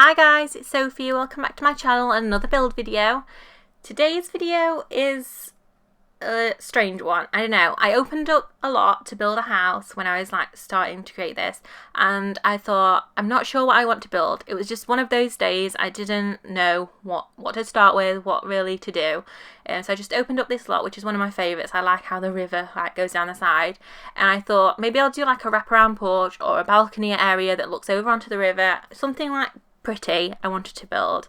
Hi guys, it's Sophie. Welcome back to my channel and another build video. Today's video is a strange one. I don't know. I opened up a lot to build a house when I was starting to create this, and I thought, I'm not sure what I want to build. It was just one of those days I didn't know what to start with, what really to do. So I just opened up this lot, which is one of my favourites. I like how the river goes down the side, and I thought maybe I'll do a wraparound porch or a balcony area that looks over onto the river, something pretty I wanted to build.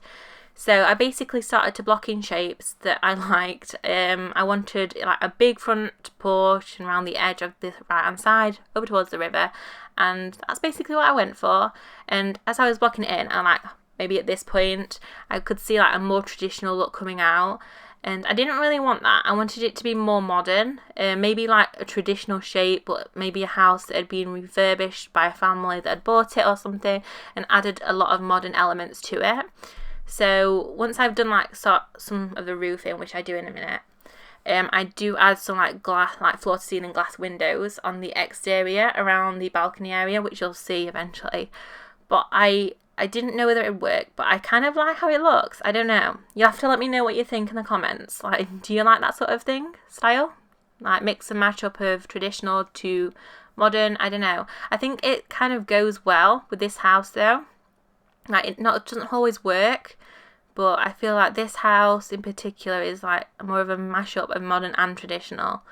So I basically started to block in shapes that I liked. I wanted a big front porch and around the edge of the right hand side over towards the river, and that's basically what I went for. And as I was blocking it in, maybe at this point I could see a more traditional look coming out, and I didn't really want that. I wanted it to be more modern, maybe a traditional shape, but maybe a house that had been refurbished by a family that had bought it or something and added a lot of modern elements to it. So once I've done some of the roofing, which I do in a minute, I do add some glass, floor to ceiling glass windows on the exterior around the balcony area, which you'll see eventually. But I didn't know whether it would work, but I kind of like how it looks. I don't know. You have to let me know what you think in the comments. Do you like that sort of style? Mix and match up of traditional to modern. I don't know. I think it kind of goes well with this house though. It doesn't always work, but I feel this house in particular is more of a mashup of modern and traditional.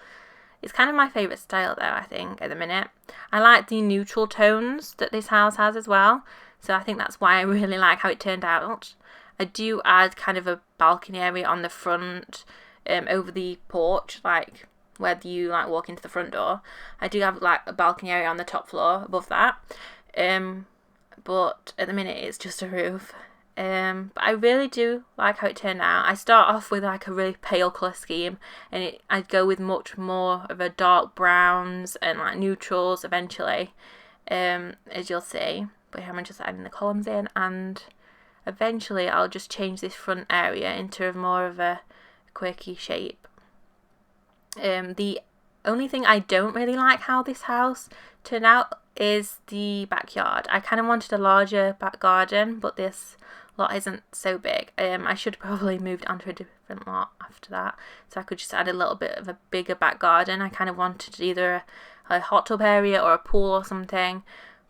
It's kind of my favourite style though, I think, at the minute. I like the neutral tones that this house has as well, so I think that's why I really like how it turned out. I do add kind of a balcony area on the front, over the porch, where you walk into the front door. I do have a balcony area on the top floor above that. But at the minute it's just a roof. But I really do like how it turned out. I start off with a really pale colour scheme, and I'd go with much more of a dark browns and neutrals eventually, as you'll see. But here I'm just adding the columns in, and eventually I'll just change this front area into more of a quirky shape. The only thing I don't really like how this house turned out is the backyard. I kind of wanted a larger back garden, but this lot isn't so big. I should probably moved onto a different lot after that, so I could just add a little bit of a bigger back garden. I kind of wanted either a hot tub area or a pool or something,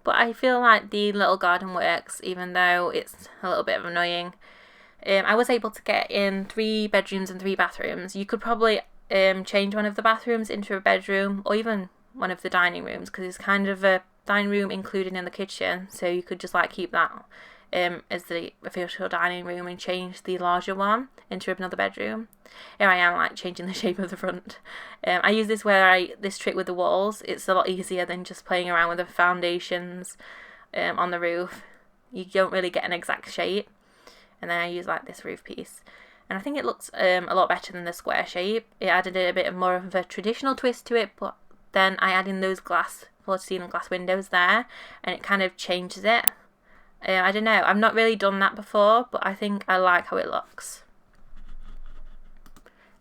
but I feel the little garden works, even though it's a little bit annoying. I was able to get in 3 bedrooms and 3 bathrooms. You could probably change one of the bathrooms into a bedroom, or even one of the dining rooms, because it's kind of a dining room included in the kitchen, so you could just keep that as the official dining room and change the larger one into another bedroom. Here I am changing the shape of the front. I use this this trick with the walls. It's a lot easier than just playing around with the foundations on the roof. You don't really get an exact shape, and then I use this roof piece, and I think it looks a lot better than the square shape. It added a bit more of a traditional twist to it, but then I add in those floor to ceiling glass windows there, and it kind of changes it. I don't know, I've not really done that before, but I think I like how it looks.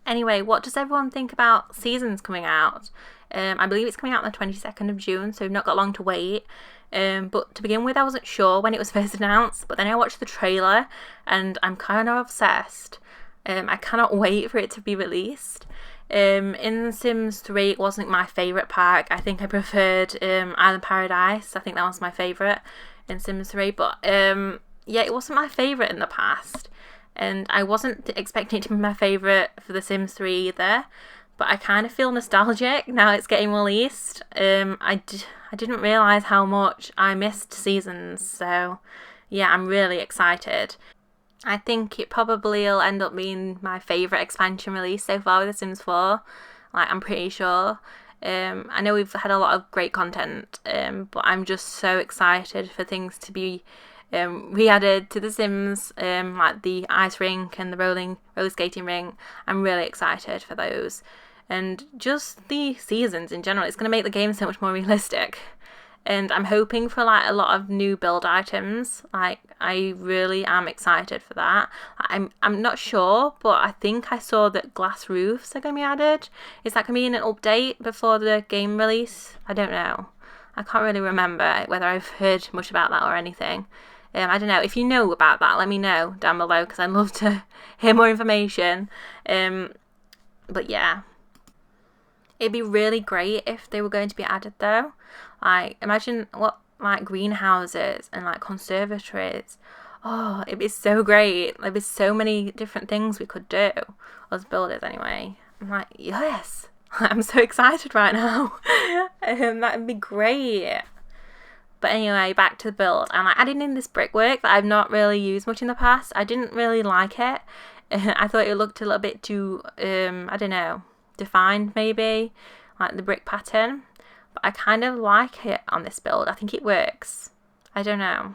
Anyway, what does everyone think about Seasons coming out? I believe it's coming out on the 22nd of June, so we've not got long to wait. But to begin with, I wasn't sure when it was first announced, but then I watched the trailer and I'm kind of obsessed. I cannot wait for it to be released. In Sims 3, it wasn't my favourite pack. I think I preferred Island Paradise. I think that was my favourite in Sims 3, but yeah, it wasn't my favourite in the past, and I wasn't expecting it to be my favourite for The Sims 3 either, but I kind of feel nostalgic now it's getting released. I didn't realise how much I missed Seasons, so yeah, I'm really excited. I think it probably will end up being my favourite expansion release so far with The Sims 4. I'm pretty sure. I know we've had a lot of great content, but I'm just so excited for things to be re-added to The Sims, the ice rink and the roller skating rink. I'm really excited for those. And just the seasons in general, it's going to make the game so much more realistic. And I'm hoping for a lot of new build items. I really am excited for that. I'm not sure, but I think I saw that glass roofs are going to be added. Is that going to be in an update before the game release? I don't know. I can't really remember whether I've heard much about that or anything. I don't know, if you know about that, let me know down below, because I'd love to hear more information. But yeah, it'd be really great if they were going to be added though. Like, imagine what, like, greenhouses and like conservatories. Oh, it'd be so great. There'd be so many different things we could do, as builders anyway. I'm like, yes, I'm so excited right now. That'd be great. But anyway, back to the build. I'm like adding in this brickwork that I've not really used much in the past. I didn't really like it. I thought it looked a little bit too, I don't know, defined maybe, like the brick pattern. But I kind of like it on this build. I think it works. I don't know.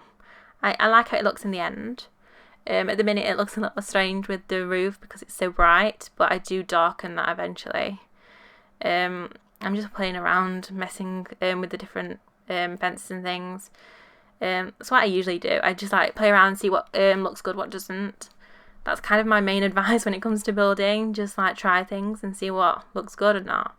I like how it looks in the end. At the minute it looks a little strange with the roof because it's so bright, but I do darken that eventually. I'm just playing around, messing with the different fences and things. That's what I usually do. I just like play around and see what looks good, what doesn't. That's kind of my main advice when it comes to building. Just like try things and see what looks good or not.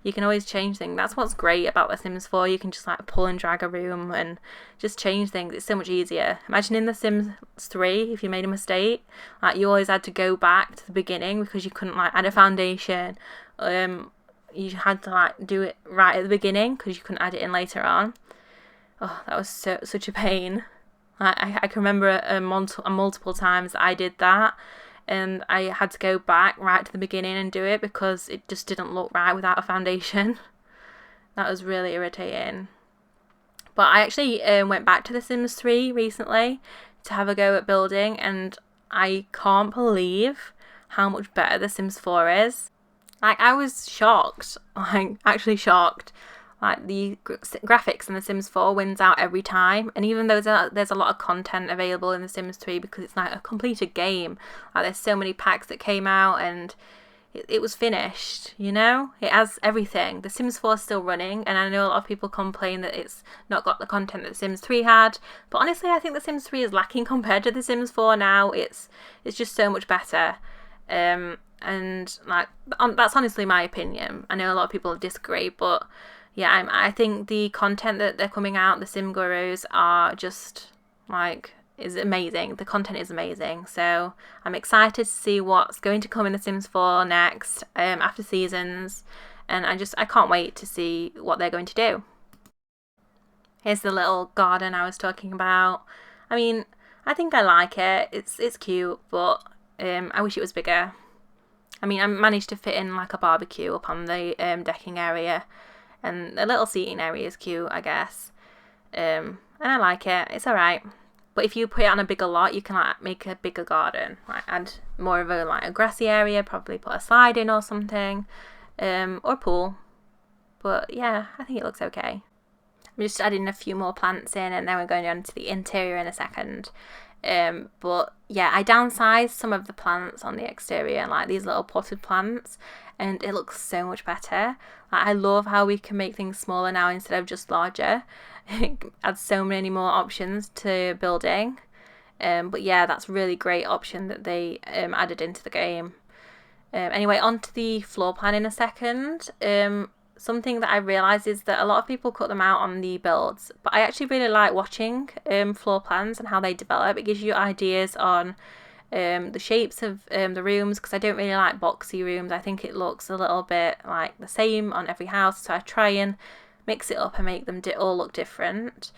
You can always change things. That's what's great about The Sims 4. You can just like pull and drag a room and just change things. It's so much easier. Imagine in The Sims 3, if you made a mistake, like you always had to go back to the beginning because you couldn't like add a foundation. You had to like do it right at the beginning because you couldn't add it in later on. Oh, that was such a pain. I can remember multiple times I did that, and I had to go back right to the beginning and do it because it just didn't look right without a foundation. That was really irritating. But I actually went back to The Sims 3 recently to have a go at building, and I can't believe how much better The Sims 4 is. Like, I was shocked, like, actually shocked. Like, the graphics in The Sims 4 wins out every time. And even though there's a lot of content available in The Sims 3 because it's like a completed game. Like, there's so many packs that came out and it was finished, you know? It has everything. The Sims 4 is still running, and I know a lot of people complain that it's not got the content that The Sims 3 had. But honestly, I think The Sims 3 is lacking compared to The Sims 4 now. It's just so much better. And like that's honestly my opinion. I know a lot of people disagree, but yeah, I think the content that they're coming out, the Sim Gurus, are just like is amazing. The content is amazing, so I'm excited to see what's going to come in The Sims 4 next after seasons, and I can't wait to see what they're going to do. Here's the little garden I was talking about. I mean, I think I like it. It's cute, but I wish it was bigger. I mean, I managed to fit in like a barbecue up on the decking area, and a little seating area is cute, I guess. And I like it. It's alright. But if you put it on a bigger lot, you can like make a bigger garden. Like add more of a grassy area, probably put a slide in or something, or a pool. But yeah, I think it looks okay. I'm just adding a few more plants in, and then we're going on to the interior in a second. But yeah, I downsized some of the plants on the exterior, like these little potted plants, and it looks so much better. Like, I love how we can make things smaller now instead of just larger. It adds so many more options to building. But yeah, that's a really great option that they added into the game. Anyway, on to the floor plan in a second. Something that I realised is that a lot of people cut them out on the builds, but I actually really like watching floor plans and how they develop. It gives you ideas on the shapes of the rooms, because I don't really like boxy rooms. I think it looks a little bit like the same on every house, so I try and mix it up and make them all look different.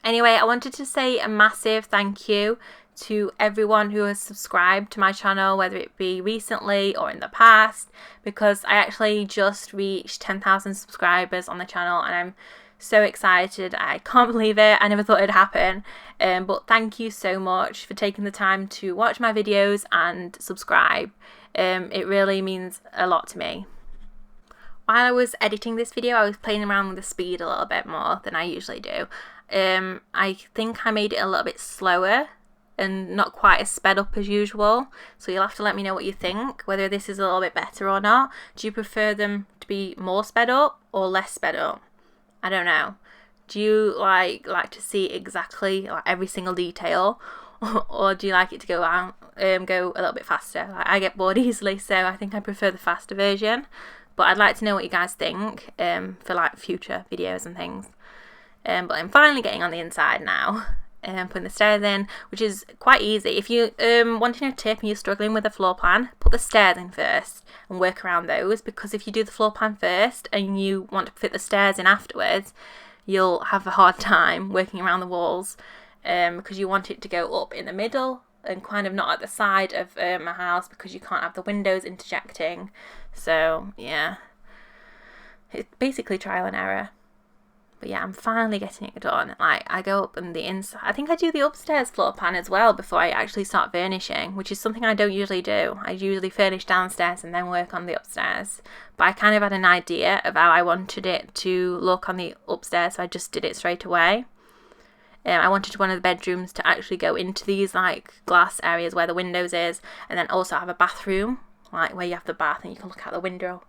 Anyway, I wanted to say a massive thank you to everyone who has subscribed to my channel, whether it be recently or in the past, because I actually just reached 10,000 subscribers on the channel, and I'm so excited. I can't believe it. I never thought it'd happen. But thank you so much for taking the time to watch my videos and subscribe. It really means a lot to me. While I was editing this video, I was playing around with the speed a little bit more than I usually do. I think I made it a little bit slower and not quite as sped up as usual, so you'll have to let me know what you think, whether this is a little bit better or not. Do you prefer them to be more sped up or less sped up? I don't know. Do you like to see exactly like every single detail, or do you like it to go a little bit faster? Like, I get bored easily, so I think I prefer the faster version. But I'd like to know what you guys think for like future videos and things. But I'm finally getting on the inside now. putting the stairs in, which is quite easy. If you wanting a tip and you're struggling with a floor plan, put the stairs in first and work around those, because if you do the floor plan first and you want to fit the stairs in afterwards, you'll have a hard time working around the walls, because you want it to go up in the middle and kind of not at the side of a house, because you can't have the windows interjecting. So yeah, it's basically trial and error. But yeah, I'm finally getting it done. Like, I go up and the inside, I think I do the upstairs floor plan as well before I actually start furnishing, which is something I don't usually do. I usually furnish downstairs and then work on the upstairs. But I kind of had an idea of how I wanted it to look on the upstairs, so I just did it straight away. I wanted one of the bedrooms to actually go into these like glass areas where the windows is, and then also have a bathroom, like where you have the bath and you can look out the window.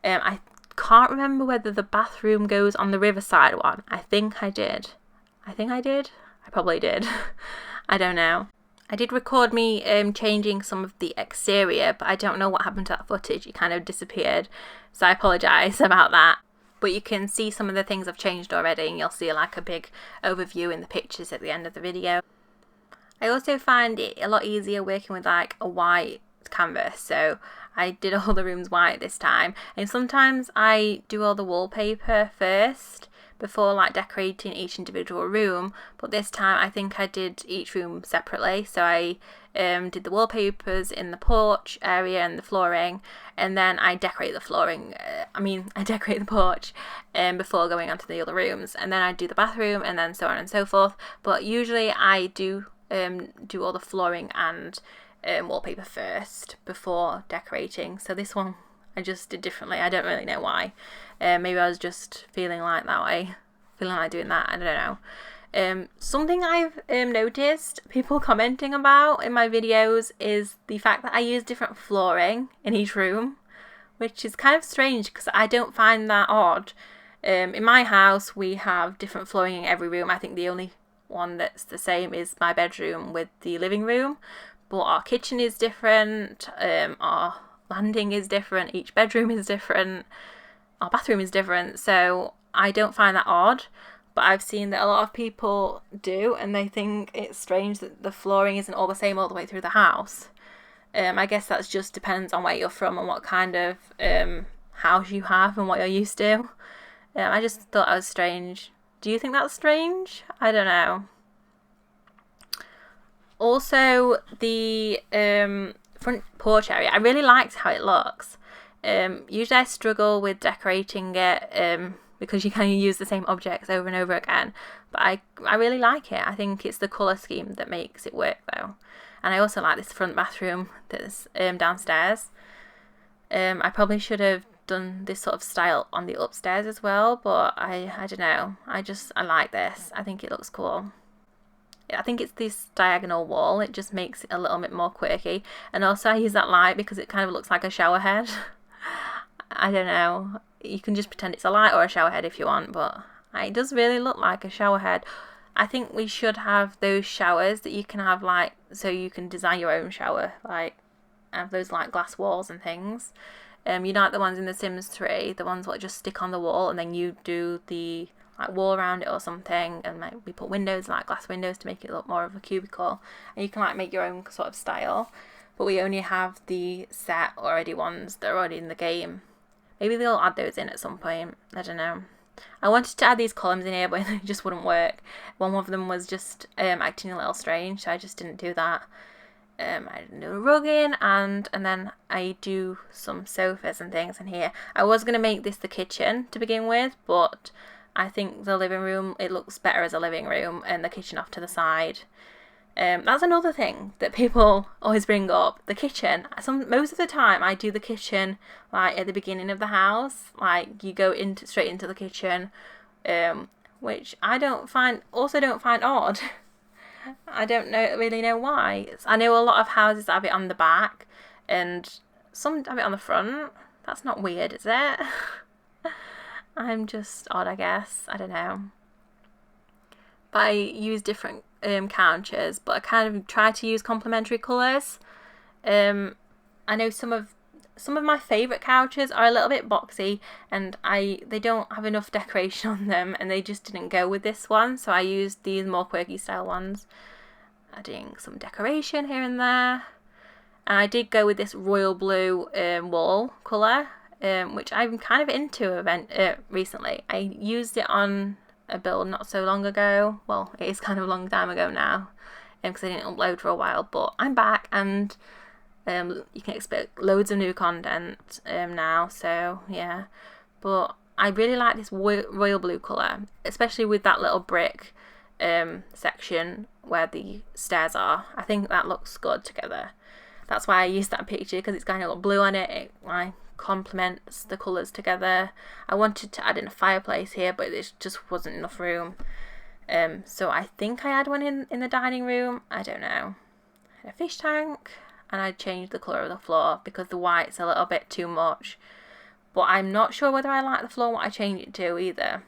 I can't remember whether the bathroom goes on the riverside one. I think I did. I probably did. I don't know. I did record me changing some of the exterior, but I don't know what happened to that footage. It kind of disappeared, so I apologise about that. But you can see some of the things I've changed already, and you'll see like a big overview in the pictures at the end of the video. I also find it a lot easier working with like a white canvas, so I did all the rooms white this time, and sometimes I do all the wallpaper first before like decorating each individual room, but this time I think I did each room separately. So I did the wallpapers in the porch area and the flooring, and then I decorate the flooring, I decorate the porch before going on to the other rooms, and then I do the bathroom, and then so on and so forth. But usually I do all the flooring and wallpaper first before decorating. So this one I just did differently. I don't really know why. Maybe I was just feeling like that way, feeling like doing that. I don't know. Something I've noticed people commenting about in my videos is the fact that I use different flooring in each room, which is kind of strange because I don't find that odd. In my house we have different flooring in every room. I think the only one that's the same is my bedroom with the living room, but our kitchen is different, our landing is different, each bedroom is different, our bathroom is different, so I don't find that odd. But I've seen that a lot of people do, and they think it's strange that the flooring isn't all the same all the way through the house. I guess that just depends on where you're from and what kind of house you have and what you're used to. I just thought that was strange. Do you think that's strange? I don't know. Also, the front porch area, I really liked how it looks. Usually I struggle with decorating it because you kind of use the same objects over and over again, but I really like it. I think it's the colour scheme that makes it work though. And I also like this front bathroom that's downstairs. I probably should have done this sort of style on the upstairs as well, but I don't know. I like this. I think it looks cool. I think it's this diagonal wall. It just makes it a little bit more quirky. And also I use that light because it kind of looks like a shower head. I don't know. You can just pretend it's a light or a shower head if you want, but it does really look like a shower head. I think we should have those showers that you can have, like, so you can design your own shower, like have those like glass walls and things. You know, like the ones in The Sims 3, the ones that just stick on the wall and then you do the like wall around it or something, and like we put windows, like glass windows, to make it look more of a cubicle, and you can like make your own sort of style. But we only have the set already ones that are already in the game. Maybe they'll add those in at some point. I don't know. I wanted to add these columns in here, but it just wouldn't work. One of them was just acting a little strange, so I just didn't do that. I do a rug in, and then I do some sofas and things in here. I was going to make this the kitchen to begin with, but I think the living room, it looks better as a living room, and the kitchen off to the side. That's another thing that people always bring up, the kitchen. Most of the time I do the kitchen like at the beginning of the house, like you go straight into the kitchen, which I don't find odd. I don't really know why. I know a lot of houses have it on the back and some have it on the front. That's not weird, is it? I'm just odd, I guess. I don't know. But I use different counters, but I kind of try to use complementary colours. I know some of some of my favourite couches are a little bit boxy, and they don't have enough decoration on them, and they just didn't go with this one, so I used these more quirky style ones, adding some decoration here and there. And I did go with this royal blue wall colour, which I'm kind of into recently. I used it on a build not so long ago. Well, it is kind of a long time ago now, because I didn't upload for a while, but I'm back, and you can expect loads of new content now, so yeah. But I really like this royal blue colour, especially with that little brick section where the stairs are. I think that looks good together. That's why I used that picture, because it's kind of got blue on it. It complements the colours together. I wanted to add in a fireplace here, but there just wasn't enough room. So I think I had one in the dining room. I don't know. A fish tank, and I changed the colour of the floor because the white's a little bit too much. But I'm not sure whether I like the floor what I change it to either.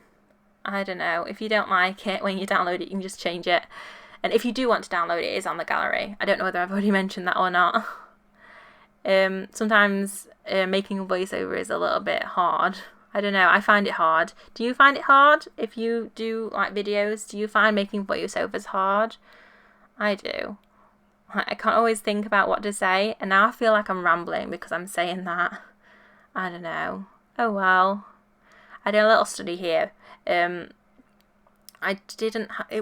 I don't know. If you don't like it when you download it, you can just change it. And if you do want to download it, it is on the gallery. I don't know whether I've already mentioned that or not. Sometimes making a voiceover is a little bit hard. I don't know, I find it hard. Do you find it hard? If you do like videos, do you find making voiceovers hard? I do. I can't always think about what to say, and now I feel like I'm rambling because I'm saying that. I don't know. Oh well. I did a little study here. It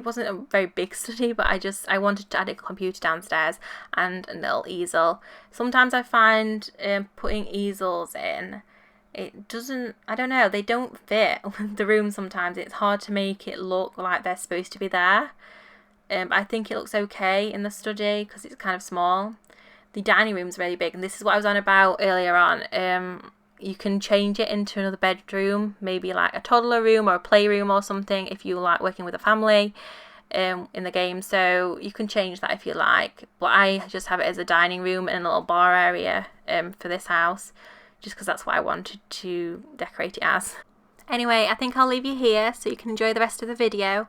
wasn't a very big study, but I wanted to add a computer downstairs and a little easel. Sometimes I find putting easels in, it doesn't, I don't know, they don't fit with the room sometimes. It's hard to make it look like they're supposed to be there. I think it looks okay in the study because it's kind of small. The dining room's really big, and this is what I was on about earlier on. You can change it into another bedroom, maybe like a toddler room or a playroom or something if you like working with a family in the game. So you can change that if you like. But I just have it as a dining room and a little bar area for this house, just because that's what I wanted to decorate it as. Anyway, I think I'll leave you here so you can enjoy the rest of the video.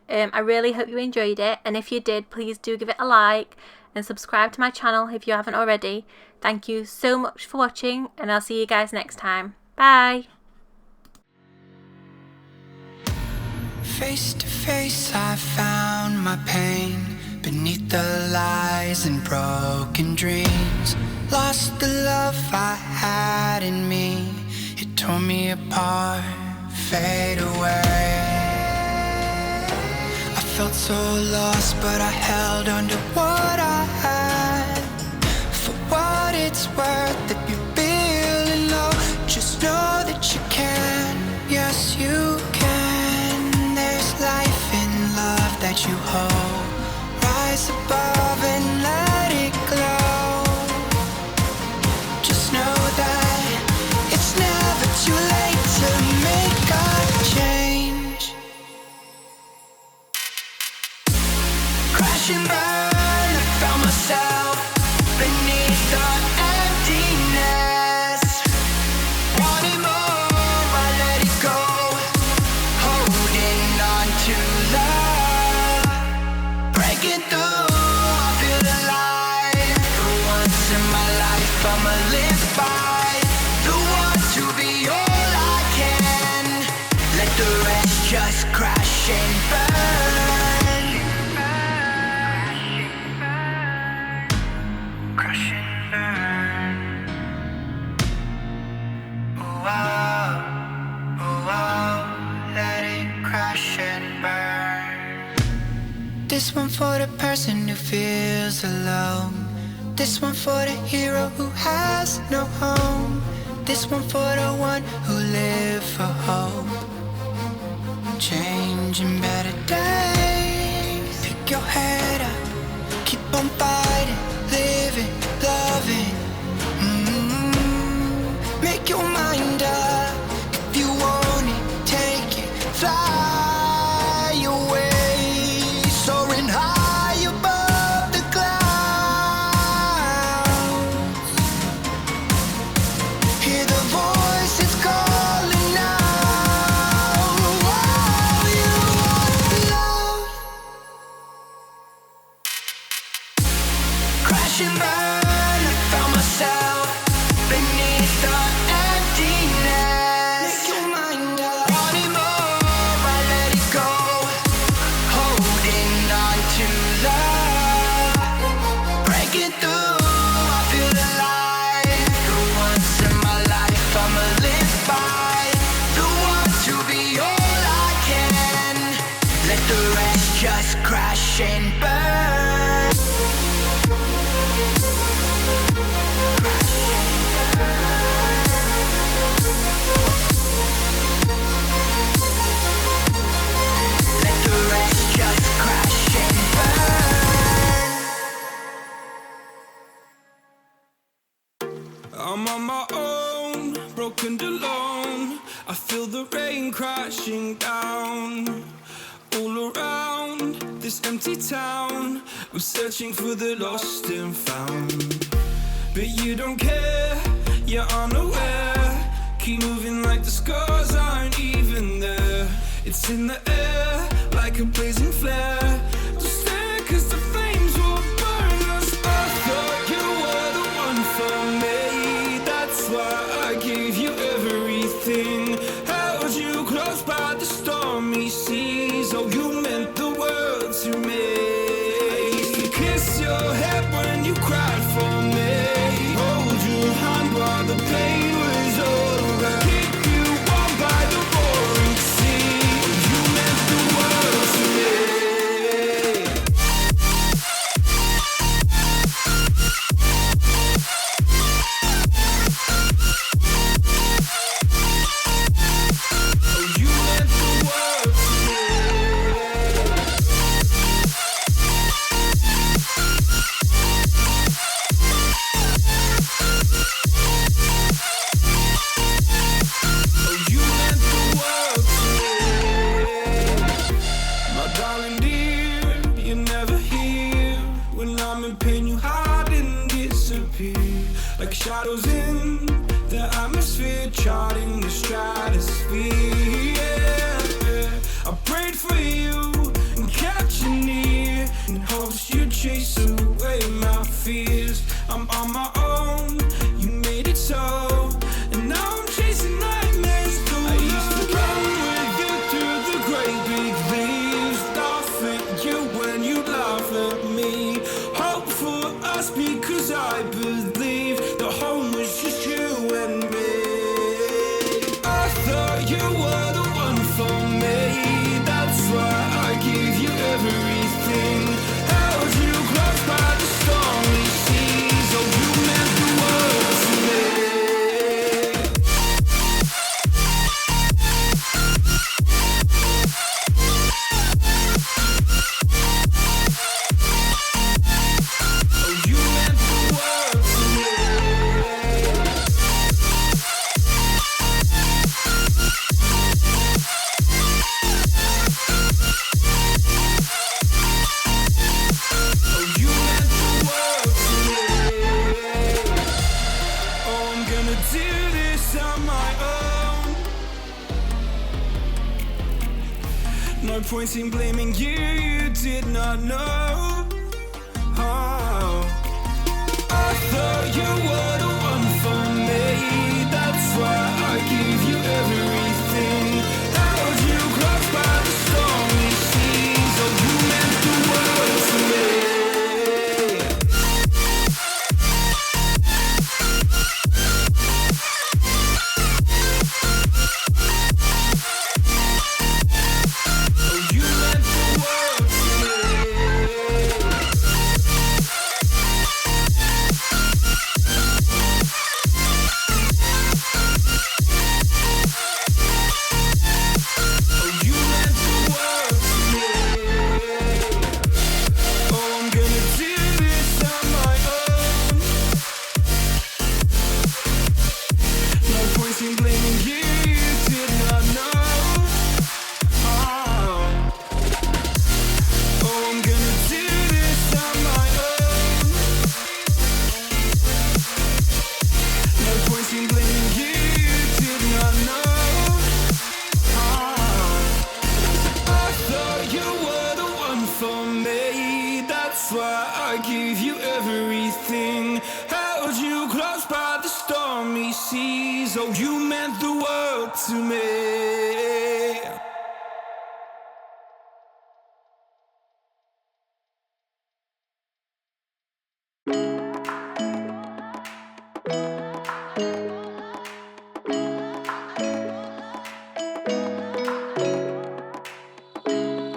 I really hope you enjoyed it, and if you did, please do give it a like and subscribe to my channel if you haven't already. Thank you so much for watching, and I'll see you guys next time. Bye! Face to face I found my pain beneath the lies and broken dreams. Lost the love I had in me, it tore me apart, fade away. I felt so lost, but I held on to what I had. For what it's worth, if you're feeling low, just know that you can, yes you can. There's life in love that you hold. Rise above and let it glow. Just know that it's never too late to make a change. Crash and burn, I found myself beneath the emptiness. Wanting more, I let it go. Holding on to love. Breaking through, I feel alive. For once in my life, I'ma live by the want to be all I can. Let the rest just crash and burn. Crash and burn. Oh wow, oh wow, let it crash and burn. This one for the person who feels alone. This one for the hero who has no home. This one for the one who lives for hope. Changing better days. Pick your head up, keep on fighting, living, loving. Make your mind up. If you want it, take it, fly away. Soaring high above the clouds. Hear the voices calling out. Oh, you want love. Crash and burn, I found myself beneath the rest just crash and burn. Let the rest just crash and burn. I'm on my own, broken and alone. I feel the rain crashing down all around this empty town. I'm searching for the lost and found, but you don't care, you're unaware. Keep moving like the scars aren't even there. It's in the air like a blazing flare. Don't stare 'cause the flames will burn us. I thought you were the one for me. That's why I gave you everything. Held you close by the stormy seas. Oh, you meant the world to me. I used to kiss your head when you cried for me. Hold your hand while the pain was over. Keep you warm by the roaring sea. Oh, you meant the world to me. Like shadows in the atmosphere, charting the stratosphere. Yeah. I prayed for you and kept you near in hopes you'd chase away my fears. I'm on my own, you made it so, and now I'm chasing nightmares through. I used to run with you through the great big leaves, laugh at you when you laugh at me. Hope for us because I believe the home was just you and me. I thought you were the one for me. That's why I gave you everything. Held you close by the stormy seas. Oh, you meant the world to me. No point in blaming you, you did not know. Oh. I thought you were the one for me. That's why I gave you everything. Held you close by the stormy seas. Oh, you meant the world to me. Oh, you meant the world to me.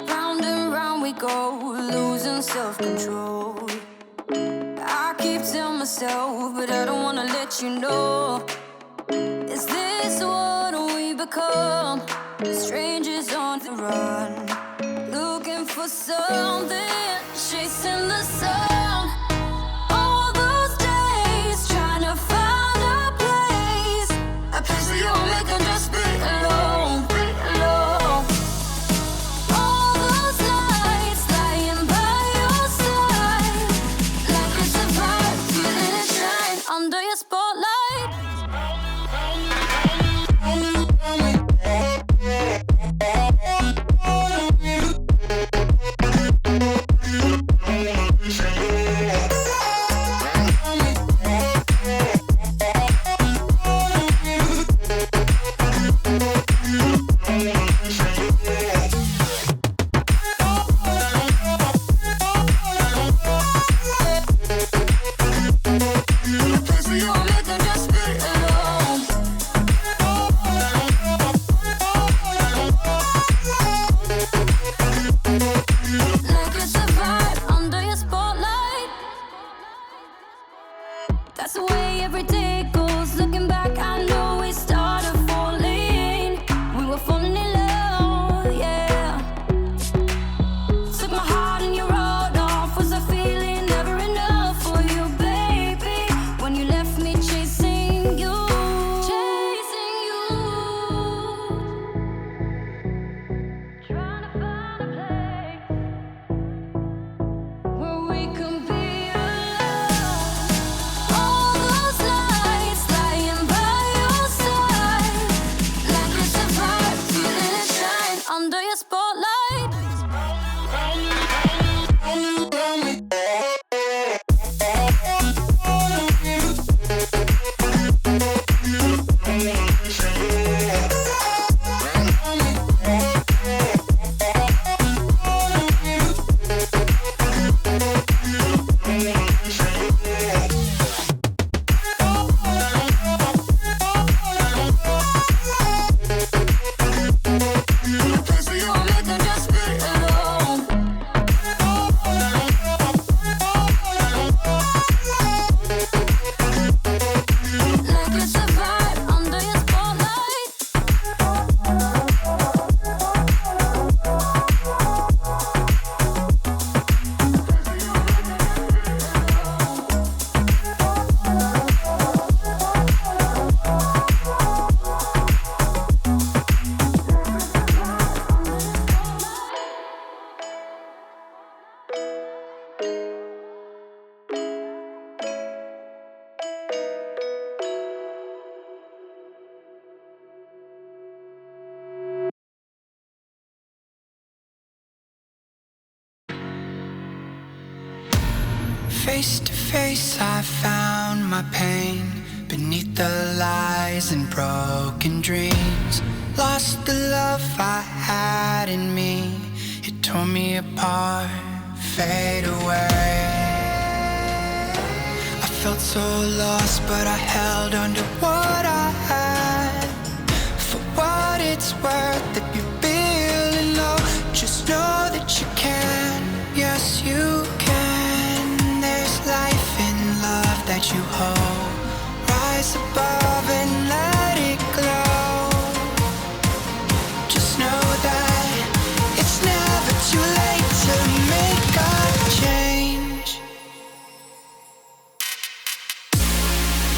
Round and go, losing self-control. I keep telling myself, but I don't wanna let you know. Is this what we become? Strangers on the run, looking for something, chasing the sun. All those days trying to find a place where you and me can just be alone, alone. All those nights lying by your side, like it's a vibe, feeling it shine under your spotlight. That's the way every day goes. Looking back, I know we started falling. We were falling in love, yeah. Took my heart and you wrote off. Was I feeling never enough for you, baby? When you left me chasing you, chasing you. Trying to find a place where we can be alone. All those nights lying by your side, like it's a vibe, feeling it shine under your spotlight. Face to face, I found my pain beneath the lies and broken dreams. Lost the love I had in me. It tore me apart, fade away. I felt so lost, but I held on to what I had. For what it's worth, if you're feeling low, just know that you can. Yes, you can. There's life in love that you hold. Rise above and let it glow. Just know that it's never too late to make a change.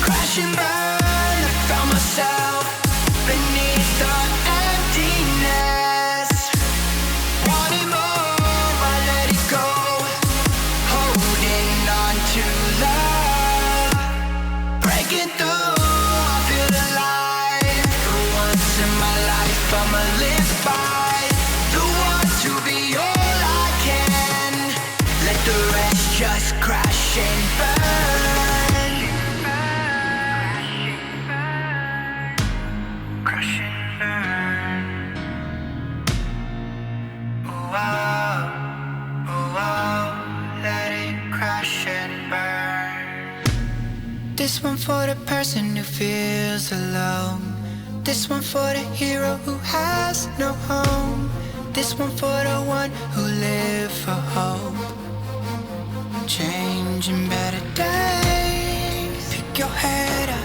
Crash and burn, I found myself beneath the emptiness. Wanting more, I let it go. Holding on to love, breaking through, I feel alive. For once in my life, I'ma live by the want to be all I can. Let the rest just crash and burn. Crash and burn. Oh wow, oh wow, let it crash and burn. This one for the person who feels alone. This one for the hero who has no home. This one for the one who live for hope. Changing better days. Pick your head up,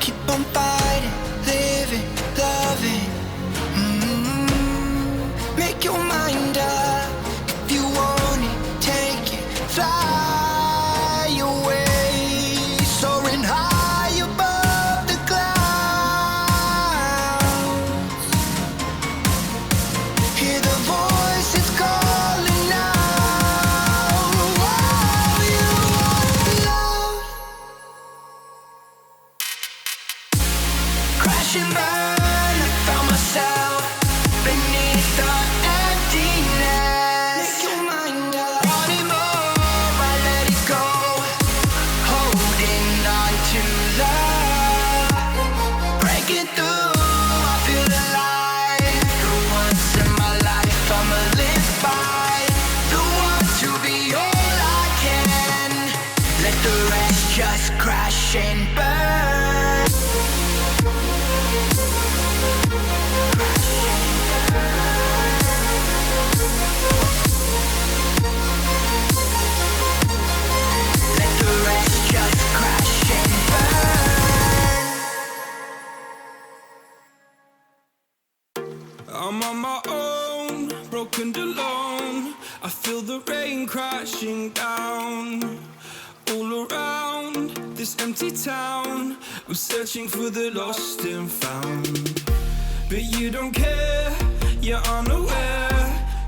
keep on fighting, living, loving. Make your mind up. If you want it, take it, fly away, soaring high above the clouds. Hear the voices calling out. Oh, you want love. Crash and burn, I found myself beneath the emptiness. Make your mind up. Wanting more, I let it go. Holding on to love. Breaking through, I feel alive. For once in my life, I'ma live by the one to be all I can. Let the rest just crash and burn. Let the rest just crash and burn. I'm on my own, broken and alone. I feel the rain crashing down all around this empty town. I'm searching for the lost and found, but you don't care, you're unaware.